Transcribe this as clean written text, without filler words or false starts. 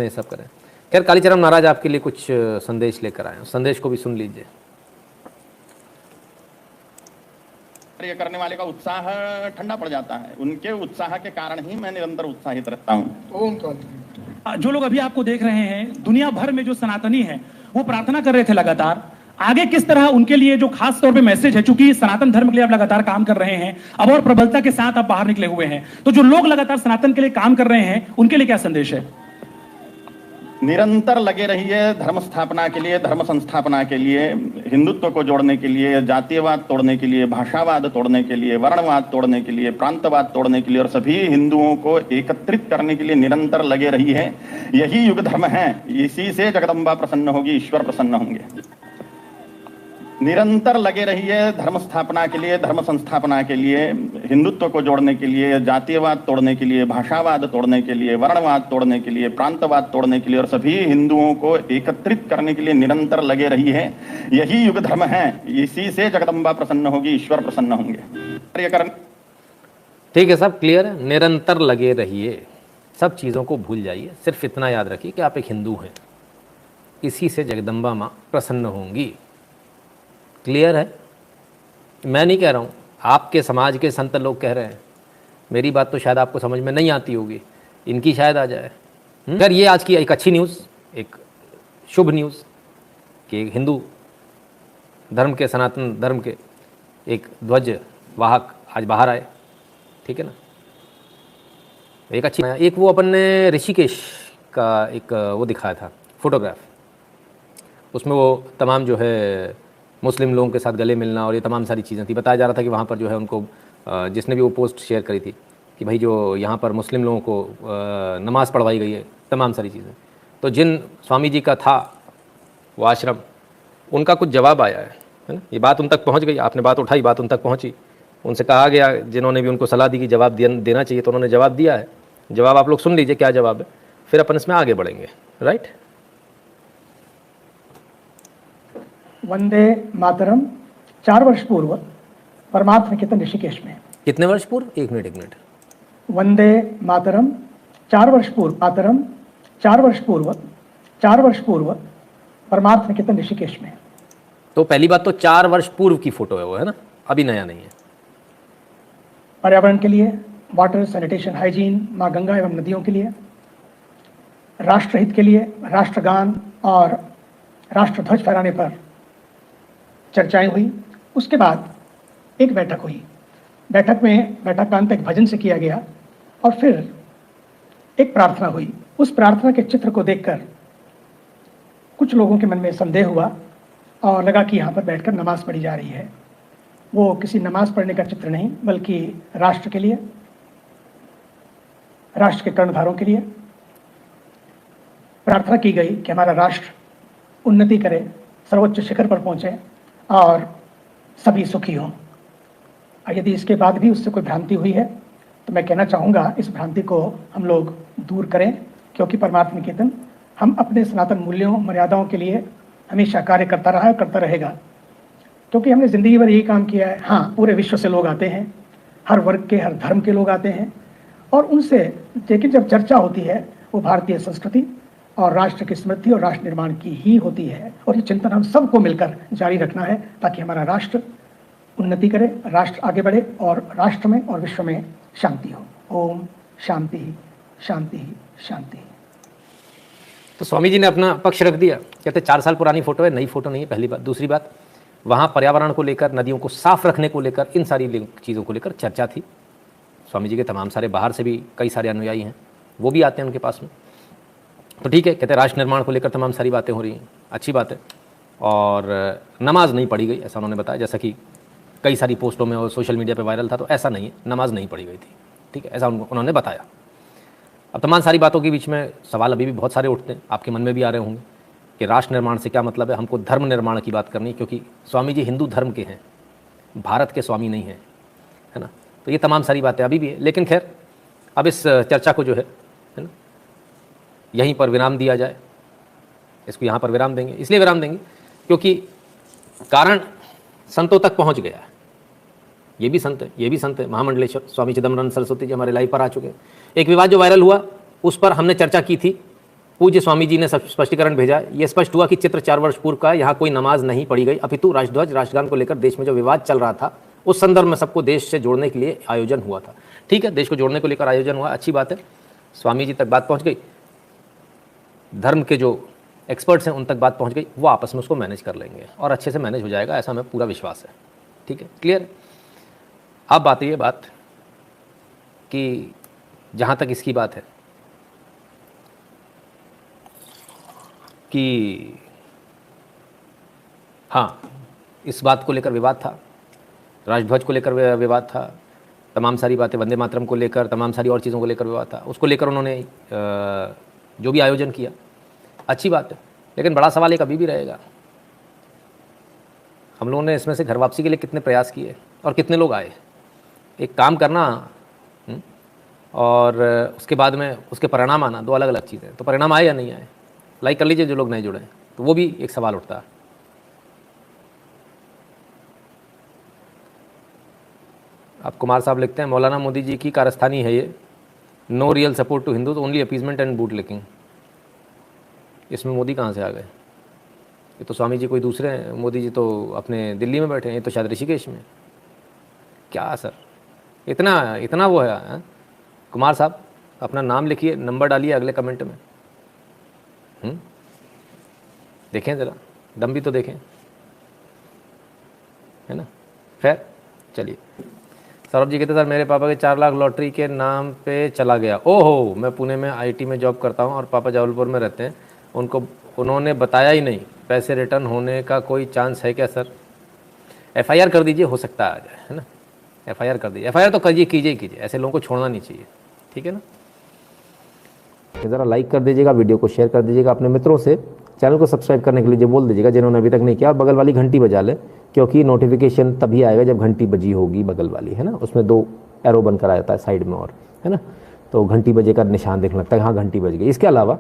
ये सब करें। खैर कालीचरण महाराज आपके लिए कुछ संदेश लेकर आए हैं, संदेश को भी सुन लीजिए। ये करने वाले का उत्साह ठंडा पड़ जाता है, उनके उत्साह के कारण ही मैं निरंतर उत्साहित रहता हूँ। जो लोग अभी आपको देख रहे हैं, दुनिया भर में जो सनातनी हैं वो प्रार्थना कर रहे थे लगातार, आगे किस तरह उनके लिए जो खास तौर पे मैसेज है, चूंकि सनातन धर्म के लिए आप लगातार काम कर रहे हैं, अब और प्रबलता के साथ आप बाहर निकले हुए हैं, तो जो लोग लगातार सनातन के लिए काम कर रहे हैं उनके लिए क्या संदेश है? निरंतर लगे रहिए धर्म स्थापना के लिए, धर्म संस्थापना के लिए, हिंदुत्व को जोड़ने के लिए, जातीयवाद तोड़ने के लिए, भाषावाद तोड़ने के लिए, वर्णवाद तोड़ने के लिए, प्रांतवाद तोड़ने के लिए और सभी हिंदुओं को एकत्रित करने के लिए निरंतर लगे रहिए। यही युग धर्म है, इसी से जगदम्बा प्रसन्न होगी, ईश्वर प्रसन्न होंगे। निरंतर लगे रहिए धर्म स्थापना के लिए, धर्म संस्थापना के लिए, हिंदुत्व को जोड़ने के लिए, जातीयवाद तोड़ने के लिए, भाषावाद तोड़ने के लिए, वर्णवाद तोड़ने के लिए, प्रांतवाद तोड़ने के लिए और सभी हिंदुओं को एकत्रित करने के लिए निरंतर लगे रहिए। यही युग धर्म है, इसी से जगदम्बा प्रसन्न होगी, ईश्वर प्रसन्न होंगे। ठीक है, सब क्लियर है। निरंतर लगे रहिए, सब चीज़ों को भूल जाइए, सिर्फ इतना याद रखिए कि आप एक हिंदू हैं, इसी से जगदम्बा माँ प्रसन्न होंगी। क्लियर है? मैं नहीं कह रहा हूँ, आपके समाज के संत लोग कह रहे हैं। मेरी बात तो शायद आपको समझ में नहीं आती होगी, इनकी शायद आ जाए। अगर ये आज की एक अच्छी न्यूज़, एक शुभ न्यूज़ कि हिंदू धर्म के, सनातन धर्म के एक ध्वज वाहक आज बाहर आए, ठीक है ना। एक अच्छी, एक वो अपन ने ऋषिकेश का एक वो दिखाया था फोटोग्राफ, उसमें वो तमाम जो है मुस्लिम लोगों के साथ गले मिलना और ये तमाम सारी चीज़ें थी। बताया जा रहा था कि वहाँ पर जो है उनको, जिसने भी वो पोस्ट शेयर करी थी कि भाई जो यहाँ पर मुस्लिम लोगों को नमाज़ पढ़वाई गई है, तमाम सारी चीज़ें। तो जिन स्वामी जी का था वो आश्रम, उनका कुछ जवाब आया है ना। ये बात उन तक पहुँच गई, आपने बात उठाई, बात उन तक पहुँची, उनसे कहा गया, जिन्होंने भी उनको सलाह दी कि जवाब देना चाहिए, तो उन्होंने जवाब दिया है। जवाब आप लोग सुन लीजिए क्या जवाब है, फिर अपन इसमें आगे बढ़ेंगे। राइट। वंदे मातरम 4 वर्ष पूर्व परमार्थ निकेतन ऋषिकेश में। कितने वर्ष पूर्व? एक मिनट। वंदे मातरम 4 वर्ष पूर्व, मातरम 4 वर्ष पूर्व परमार्थ निकेतन ऋषिकेश में। तो पहली बात तो 4 वर्ष पूर्व की फोटो है वो, है ना, अभी नया नहीं है। पर्यावरण के लिए, वाटर सैनिटेशन हाइजीन, माँ गंगा एवं नदियों के लिए, राष्ट्रहित के लिए, राष्ट्रगान और राष्ट्रध्वज फहराने पर चर्चाएं हुई। उसके बाद एक बैठक हुई। बैठक का अंत एक भजन से किया गया और फिर एक प्रार्थना हुई। उस प्रार्थना के चित्र को देखकर कुछ लोगों के मन में संदेह हुआ और लगा कि यहाँ पर बैठकर नमाज पढ़ी जा रही है। वो किसी नमाज पढ़ने का चित्र नहीं, बल्कि राष्ट्र के लिए, राष्ट्र के कर्णधारों के लिए प्रार्थना की गई कि हमारा राष्ट्र उन्नति करे, सर्वोच्च शिखर पर पहुँचे और सभी सुखी हों। और यदि इसके बाद भी उससे कोई भ्रांति हुई है तो मैं कहना चाहूँगा इस भ्रांति को हम लोग दूर करें, क्योंकि परमार्थ निकेतन हम अपने सनातन मूल्यों मर्यादाओं के लिए हमेशा कार्य करता रहा है, करता रहेगा, क्योंकि हमने ज़िंदगी भर यही काम किया है। हाँ, पूरे विश्व से लोग आते हैं, हर वर्ग के, हर धर्म के लोग आते हैं और उनसे, लेकिन जब चर्चा होती है वो भारतीय संस्कृति और राष्ट्र की स्मृति और राष्ट्र निर्माण की ही होती है। और ये चिंतन हम सबको मिलकर जारी रखना है ताकि हमारा राष्ट्र उन्नति करे, राष्ट्र आगे बढ़े और राष्ट्र में और विश्व में शांति हो। ओम शांति शांति शांति। तो स्वामी जी ने अपना पक्ष रख दिया, कहते 4 साल पुरानी फोटो है, नई फोटो नहीं है, पहली बात। दूसरी बात, वहाँ पर्यावरण को लेकर, नदियों को साफ रखने को लेकर, इन सारी चीज़ों को लेकर चर्चा थी। स्वामी जी के तमाम सारे बाहर से भी कई सारे अनुयायी हैं, वो भी आते हैं उनके पास में। तो ठीक है, कहते हैं राष्ट्र निर्माण को लेकर तमाम सारी बातें हो रही हैं, अच्छी बात है। और नमाज नहीं पढ़ी गई ऐसा उन्होंने बताया, जैसा कि कई सारी पोस्टों में और सोशल मीडिया पे वायरल था, तो ऐसा नहीं है, नमाज नहीं पढ़ी गई थी, ठीक है, ऐसा उन्होंने बताया। अब तमाम सारी बातों के बीच में सवाल अभी भी बहुत सारे उठते हैं, आपके मन में भी आ रहे होंगे कि राष्ट्र निर्माण से क्या मतलब है, हमको धर्म निर्माण की बात करनी, क्योंकि स्वामी जी हिंदू धर्म के हैं, भारत के स्वामी नहीं हैं, है ना। तो ये तमाम सारी बातें अभी भी है, लेकिन खैर अब इस चर्चा को जो है ना, यहीं पर विराम दिया जाए। इसको यहाँ पर विराम देंगे, इसलिए विराम देंगे क्योंकि कारण संतों तक पहुँच गया है। ये भी संत है, महामंडलेश्वर स्वामी चिदम्बरानंद सरस्वती जी हमारे लाइव पर आ चुके हैं। एक विवाद जो वायरल हुआ उस पर हमने चर्चा की थी पूज्य स्वामी जी ने स्पष्टीकरण भेजा। यह स्पष्ट हुआ कि चित्र 4 वर्ष पूर्व का, यहाँ कोई नमाज नहीं पढ़ी गई, अपितु राष्ट्रध्वज राष्ट्रगान को लेकर देश में जो विवाद चल रहा था उस संदर्भ में सबको देश से जोड़ने के लिए आयोजन हुआ था। ठीक है, देश को जोड़ने को लेकर आयोजन हुआ, अच्छी बात है, स्वामी जी तक बात पहुँच गई, धर्म के जो एक्सपर्ट्स हैं उन तक बात पहुँच गई, वो आपस में उसको मैनेज कर लेंगे और अच्छे से मैनेज हो जाएगा, ऐसा हमें पूरा विश्वास है। ठीक है, क्लियर। अब आती है बात कि जहाँ तक इसकी बात है कि हाँ, इस बात को लेकर विवाद था, राष्ट्रध्वज को लेकर विवाद था, तमाम सारी बातें, वंदे मातरम को लेकर, तमाम सारी और चीज़ों को लेकर विवाद था, उसको लेकर उन्होंने जो भी आयोजन किया, अच्छी बात है। लेकिन बड़ा सवाल एक अभी भी रहेगा, हम लोगों ने इसमें से घर वापसी के लिए कितने प्रयास किए और कितने लोग आए। एक काम करना और उसके बाद में उसके परिणाम आना, दो अलग अलग चीज़ें। तो परिणाम आए या नहीं आए, लाइक कर लीजिए जो लोग नहीं जुड़े, तो वो भी एक सवाल उठता है। आप कुमार साहब लिखते हैं, मौलाना मोदी जी की कारस्तानी है ये, no real support to Hindu, तो only appeasement and boot licking. इसमें मोदी कहाँ से आ गए? ये तो स्वामी जी कोई दूसरे हैं, मोदी जी तो अपने दिल्ली में बैठे हैं, ये तो शायद ऋषिकेश में। क्या सर, इतना वो है? कुमार साहब अपना नाम लिखिए, नंबर डालिए अगले कमेंट में। देखें ज़रा, दम भी तो देखें, है ना। खैर चलिए, सौरभ जी कहते सर मेरे पापा के 4 लाख लॉटरी के नाम पे चला गया। ओहो, मैं पुणे में आईटी में जॉब करता हूँ और पापा जबलपुर में रहते हैं, उन्होंने बताया ही नहीं, पैसे रिटर्न होने का कोई चांस है क्या सर? एफआईआर कर दीजिए, हो सकता है आ जाए, है ना। एफआईआर कर दीजिए, एफआईआर तो कीजिए, ऐसे लोगों को छोड़ना नहीं चाहिए, ठीक है ना। ज़रा लाइक कर दीजिएगा, वीडियो को शेयर कर दीजिएगा अपने मित्रों से, चैनल को सब्सक्राइब करने के लिए बोल दीजिएगा जिन्होंने अभी तक नहीं किया, और बगल वाली घंटी बजा लें, क्योंकि नोटिफिकेशन तभी आएगा जब घंटी बजी होगी बगल वाली, है ना। उसमें 2 एरो बनकर आ जाता है साइड में, और है ना, तो घंटी बजे का निशान देखने लगता है, हाँ घंटी बज गई। इसके अलावा